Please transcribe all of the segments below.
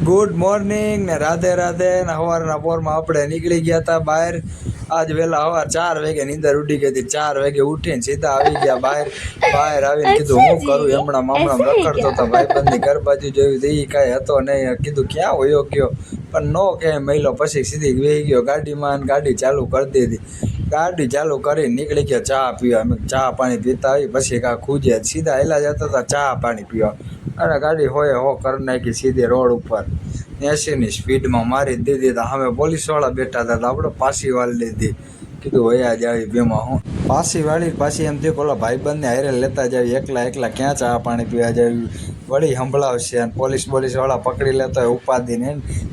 Good morning ને રાધે રાધે ને સવારના પોરમાં આપણે નીકળી ગયા હતા બહાર. આજ વહેલા સવાર 4 વાગે નીંદર ઉડી ગઈ હતી. 4 વાગે ઉઠીને સીધા આવી ગયા બહાર આવીને કીધું હું કરું હમણાં રખડતો હતો ભાઈબંધની ઘર બાજુ જોયું તો એ કાંઈ હતો નહીં. કીધું ક્યાં વયો ગયો પણ નો ક્યાંય મહિલો. પછી સીધી વહી ગયો ગાડીમાં અને ગાડી ચાલુ કરી દીધી. ગાડી ચાલુ કરીને નીકળી ગયા ચા પીવા. અમે ચા પાણી પીતા આવી પછી કાં ખૂજે સીધા હેલા જતા હતા ચા પાણી પીવા. અને ગાડી હોય હો કરી નાખી સીધી રોડ ઉપર 80ની સ્પીડમાં મારી દીધી. તો સામે પોલીસવાળા બેઠા હતા તો આપણે પાછી વાળી લીધી. કીધું વયા જ આવી બેમાં હું પાછી વાળી. પાછી એમ થયું પેલા ભાઈબંધને હારે લેતા જાવી. એકલા ક્યાં ચા પાણી પીવા જાવી. વળી સંભળાવશે અને પોલીસવાળા પકડી લેતો હોય ઉપાધિને.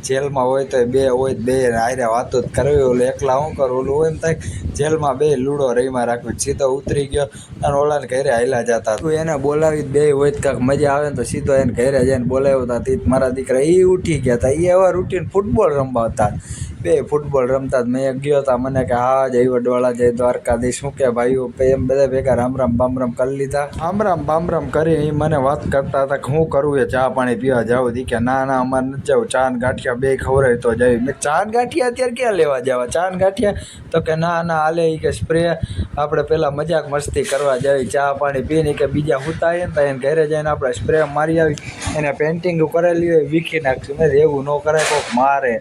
જેલમાં હોય તો બે હોય બે હારે વાતો જ કરવી. ઓલું એકલા શું કરું ઓલું હોય એમ થાય જેલમાં બે લૂડો રહીમાં રાખવી. સીધો ઉતરી ગયો અને ઓલાને ઘરે હાલ્યા જતા. તું એને બોલાવી બે હોય કાંઈક મજા આવે ને તો સીધો એને ઘરે જઈને બોલાવ્યો હતા. તી મારા દીકરા એ ઉઠી ગયા હતા. એ હવે રૂટીન ફૂટબોલ રમવા હતા. બે ફૂટબોલ રમતા મેં ગયો હતા. મને કે હા જય વડવાળા જય દ્વારકાધીશ શું કે ભાઈઓ એમ બધા ભેગા રામ રામ કરી લીધા. રામ રામ કરીને એ મને વાત કરતા હતા કે હું કરવું એ ચા પાણી પીવા જાઉં. દી કે ના અમારે નથી જવું. ચા ને ગાંઠિયા બે ખવડાવી તો જાય. મેં ચા ને ગાંઠિયા અત્યારે ક્યાં લેવા જવા. ચા ને ગાંઠિયા તો કે ના હાલે એ કે સ્પ્રે આપણે પહેલાં મજાક મસ્તી કરવા જાવી. ચા પાણી પીને કે બીજા હુતાઈએ ને તો એને ઘરે જઈને આપણે સ્પ્રે મારી આવી. એને પેઇન્ટિંગ કરેલી હોય વીખી નાખશું. મેં એવું ન કરાય કોઈક મારે.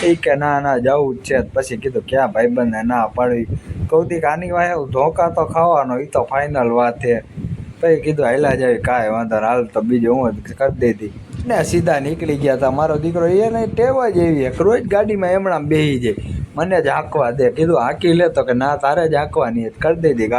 એ કે ના જવું જ છે. પછી કીધું ક્યાં ભાઈબંધને ના પાડવી. કૌતિક આની વાય ધોકા તો ખાવાનો એ તો ફાઇનલ વાત છે. પછી કીધું હાલ્યા જાવી કાંઈ વાંધો હાલ તો બીજું હું કરી દીધી ને સીધા નીકળી ગયા હતા. મારો દીકરો એને ટેવા જ એવી એક રોજ ગાડીમાં એમણામ બેસી જાય. મને જ હાંકવા દે. કીધું હાંકી લે તો કે ના તારે જ હાંકવાની કરી દીધી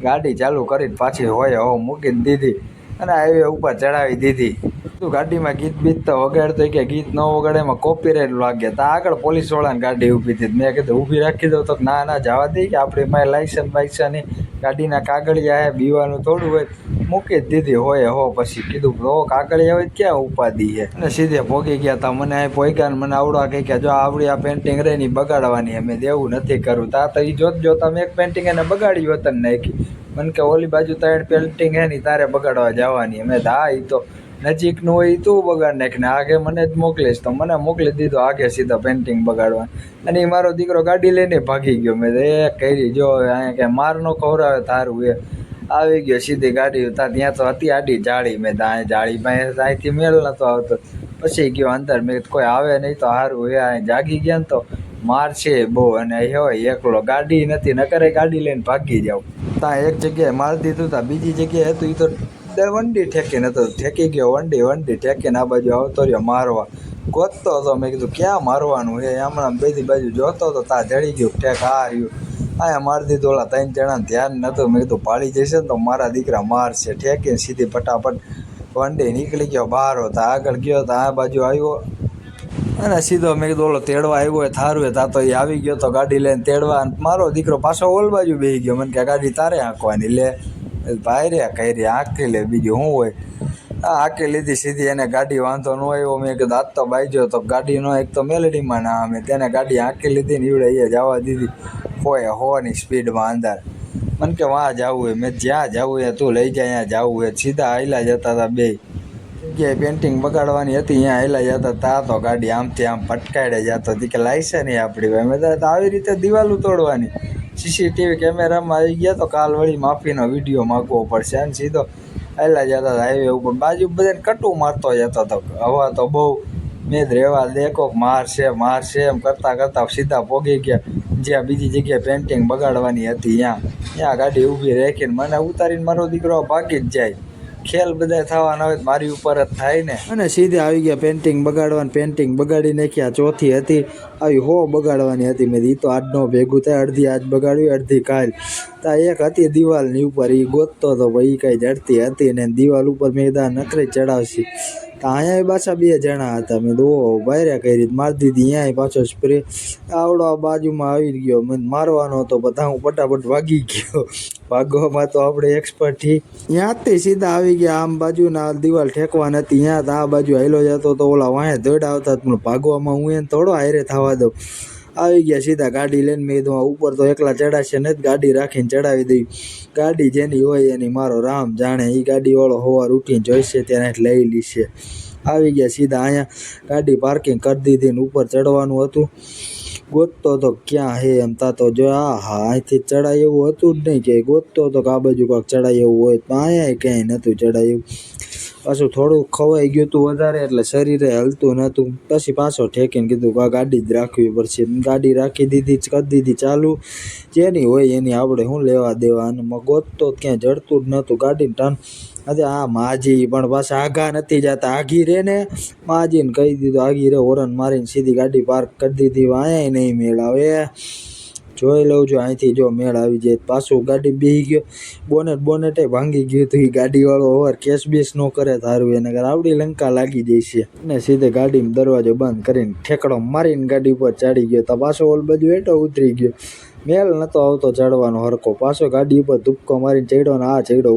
ગાડી ચાલુ કરીને પાછી હોય હો મૂકીને દીધી અને હાઈવે ઉપર ચડાવી દીધી. તું ગાડીમાં ગીત બીત તો વગાડતો કે ગીત ન વગાડે એમાં કોપીરાઇટ લાગે. તો આગળ પોલીસવાળાને ગાડી ઊભી હતી. મેં કીધું ઊભી રાખી દો તો ના જવા દે કે આપણી પાસે લાઇસન્સ બાઇસન્સ ગાડીના કાગળિયા હે બીવાનું થોડું હોય મૂકી જ દીધી હોય હો. પછી કીધું તો કાગળિયા હોય ક્યાં ઉપાધિ છે. અને સીધે ભોગી ગયા હતા. મને અહીં પોઈગાને મને આવડવા કહી કે જો આવડી આ પેન્ટિંગ રહી ને બગાડવાની અમે દેવું નથી કરવું. તા તો એ જોતા મેં એક પેન્ટિંગ એને બગાડી વતન નાખી. મને કે ઓલી બાજુ 3 પેન્ટિંગ હે ને તારે બગાડવા જવાની. અમે હા એ તો નજીકનું હોય તું બગાડ નાખીને આગે મને જ મોકલીશ. તો મને મોકલી દીધો આગે સીધા પેન્ટિંગ બગાડવા. અને એ મારો દીકરો ગાડી લઈને ભાગી ગયો. મેં એ કરી જો અહીંયા કે માર નો ખવડાવે તારું એ આવી ગયો સીધી ગાડી. ત્યાં તો હતી આડી જાળી. મેં ત્યાં જાળી પાસે અહીંથી મેળ નહોતો આવતો. પછી ગયો અંદર. મેં કોઈ આવે નહીં તો સારું એ અહીં જાગી ગયા ને તો માર છે બહુ. અને હોય એકલો ગાડી નથી નકરે ગાડી લઈને ભાગી જાઉં. ત્યાં એક જગ્યાએ માર દીધું હતા બીજી જગ્યાએ હતું એ તો વંડી ઠેકીને હતો. ઠેકી ગયો વંડી ઠેકીને આ બાજુ આવતો રહ્યો મારવા. ગોતતો હતો. મેં કીધું ક્યાં મારવાનું એ હમણાં બધી બાજુ જોતો હતો. ત્યાં જડી ગયું ઠેક આ રહ્યું અહીંયા મારી દીધું. ઓલા 3 જણાને ધ્યાન નહોતું. મેં કીધું પાડી જશે ને તો મારા દીકરા મારશે. ઠેકીને સીધી ફટાફટ વંડી નીકળી ગયો બહાર. હતા આગળ ગયો તો આ બાજુ આવ્યો અને સીધો મેં કીધું ઓલો તેડવા આવ્યો હોય થારું હોય. તા તો એ આવી ગયો તો ગાડી લઈને તેડવા. મારો દીકરો પાછો ઓલ બાજુ બેસી ગયો. મને કે ગાડી તારે હાંકવાની લે ભાઈ રે કઈ હાંકી લે બીજું શું હોય. હાંકી લીધી સીધી. એને ગાડી વાંધો ન આવ્યો. મેં કીધું આજ તો બાઈજો તો ગાડીનો એક તો મેલડીમાં ના અમે તેને ગાડી હાંકી લીધી ને ઈવડે એ જવા દીધી હોય હોવાની સ્પીડમાં અંદર. મને કે વાં જવું હોય. મેં જ્યાં જવું હોય તું લઈ જાય અહીંયા જવું હોય. સીધા હાલ્યા જતા હતા બે જગ્યાએ પેન્ટિંગ બગાડવાની હતી અહીંયા હાલ્યા જતા. તા તો ગાડી આમથી આમ પટકાડે જતો હતી કે લાયસન્સ નહીં આપણી ભાઈ. મેં તો આવી રીતે દિવાલું તોડવાની. સીસીટીવી કેમેરામાં આવી ગયા તો કાલ વળી માફીનો વિડીયો માગવો પડશે. અને સીધો હાલ્યા જતા હતા હાઈવે ઉપર. બાજુ બધાને કટું મારતો જતો હતો. હવા તો બહુ મેં જ રહેવા દેખો મારશે એમ કરતાં સીધા પોગી ગયા જ્યાં બીજી જગ્યાએ પેન્ટિંગ બગાડવાની હતી. ત્યાં ગાડી ઊભી રાખીને મને ઉતારીને મારો દીકરો ભાગી જ જાય. ખેલ બધા થવાના હોય મારી ઉપર જ થાય ને. અને સીધે આવી ગયા પેન્ટિંગ બગાડવાની. પેન્ટિંગ બગાડી નાખ્યા. ચોથી હતી આવી હો બગાડવાની હતી. મેં એ તો આજનો ભેગું થાય. અડધી આજ બગાડવી અડધી કાલ. તા એક હતી દિવાલની ઉપર એ ગોતતો હતો ભાઈ કાંઈ જડતી હતી ને દિવાલ ઉપર મેં કીધા નકરી ચડાવશી. તો અહીંયા પાછા 2 જણા હતા. મેં તો બાયરા કરી મારી દીધી. અહીંયા પાછો સ્પ્રે આવડો બાજુમાં આવી ગયો. મને મારવાનો હતો બધા હું ફટાફટ ભાગી ગયો. ભાગવામાં તો આપણે એક્સપર્ટ છીએ. ત્યાંથી સીધા આવી ગયા આમ બાજુના દિવાલ ઠેકવાની હતી. ત્યાં તો આ બાજુ હાલ્યો જતો તો ઓલા વાંહે દોડા આવતા પણ ભાગવામાં હું એને થોડો હારે થવા દઉં. આવી ગયા સીધા ગાડી લઈને. મેં કીધું ઉપર તો એકલા ચડાશે ને જ ગાડી રાખીને ચડાવી દઈ. ગાડી જેની હોય એની મારો રામ જાણે. એ ગાડીવાળો સવાર ઉઠીને જોઈશે ત્યારે લઈ લેશે. આવી ગયા સીધા અહીંયા ગાડી પાર્કિંગ કરી દીધી ને ઉપર ચડવાનું હતું. ગોતતો તો ક્યાં હે એમ તાતો જો હા અહીંથી ચડાય એવું હતું જ નહીં કે ગોતતો તો કે આ બાજુ કાંક ચડાય એવું હોય તો અહીંયા ક્યાંય નહોતું ચડાય એવું. પાછું થોડું ખવાઈ ગયું હતું વધારે એટલે શરીરે હલતું નહોતું. પછી પાછો ઠેકીને કીધું કે આ ગાડી જ રાખવી પડશે. ગાડી રાખી દીધી, કરી દીધી ચાલુ. જેની હોય એની આપણે શું લેવા દેવા. અને ગોતતો ક્યાંય જડતું જ નહોતું ગાડીને ટર્ન. અરે આ માજી પણ પાછા આઘા નથી જતા. આઘી રે ને માજીને કહી દીધું આઘી રે હોરન મારીને સીધી ગાડી પાર્ક કરી દીધી. અહીંયા નહીં મેળ આવે. જોઈ લઉં છું અહીંથી જો મેળ આવી જાય. પાછું ગાડી બેસી ગયો. બોનેટે ભાંગી ગયું હતું. એ ગાડીવાળો ઓવર કેસ બેસ ન કરે તારું એને આવડી લંકા લાગી જાય છે. અને સીધે ગાડીમાં દરવાજો બંધ કરીને ઠેકડો મારીને ગાડી ઉપર ચડી ગયો. તો પાછો ઓલ બાજુ હેઠો ઉતરી ગયો. મેલ નહોતો આવતો ચડવાનો હરકો. પાછો ગાડી ઉપર ધુપકો મારીને ચડ્યો ને આ ચડ્યો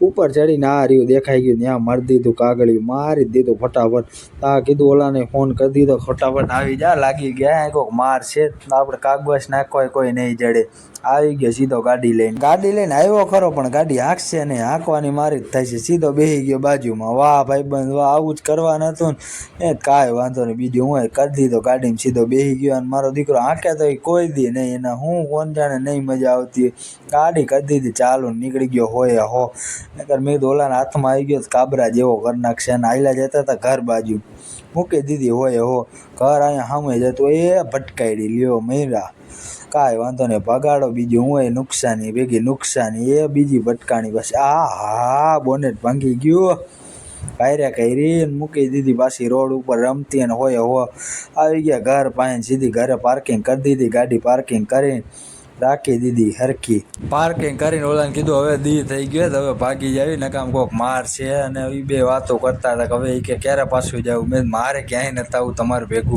ઉપર ચડીને આ રહ્યું દેખાઈ ગયું. ત્યાં મારી દીધું કાગળિયું મારી દીધું ફટાફટ. આ કીધું ઓલાને ફોન કરી દીધો ફટાફટ આવી જા લાગી ગયા કોઈક માર છે. આપણે કાગવાસ નાખવાય કોઈ નહીં જડે. આવી ગયો સીધો ગાડી લઈને આવ્યો ખરો પણ ગાડી હાંકશે નહીં. હાંકવાની મારી જ થાય છે. સીધો બેસી ગયો બાજુમાં. વાહ ભાઈબંધ વાહ, આવું જ કરવાનું હતું ને એ કાંઈ વાંધો નહીં. બીજું હું કરી દીધો ગાડીમાં સીધો બેસી ગયો. અને મારો દીકરો હાંકે તો કોઈ દી નહીં. એના હું કોણ જાણે નહીં મજા આવતી. ગાડી કરી દીધી ચાલુ નીકળી ગયો હોય હો. નકર મેં કીધું ઓલાના હાથમાં આવી ગયો કાબરા જેવો કરી નાખશે. અને આયલા જતા હતા ઘર બાજુ મૂકી દીધી હોય હો. ઘર અહીંયા સામે જતું એ ભટકાઈ લ્યો મૈરા. કાંઈ વાંધો નહીં ભગાડો. બીજું હું નુકસાની ભેગી નુકસાની એ બીજી ભટકાણી. બસ હા બોનેટ ભાંગી ગયું. કાયરા કરી મૂકી દીધી પાછી રોડ ઉપર રમતી. અને હોય આવી ગયા ઘર પાસે. સીધી ઘરે પાર્કિંગ કરી દીધી. ગાડી પાર્કિંગ કરીને રાખી દીધી હરખી. પાર્કિંગ કરીને ઓલાને કીધું હવે દી થઈ ગયો તો હવે ભાગી જાવી નકામ કોક માર છે. અને એ બે વાતો કરતા હતા કે હવે એ કે ક્યારે પાછું જવું. મેં મારે ક્યાંય નતા આવું તમારું ભેગું.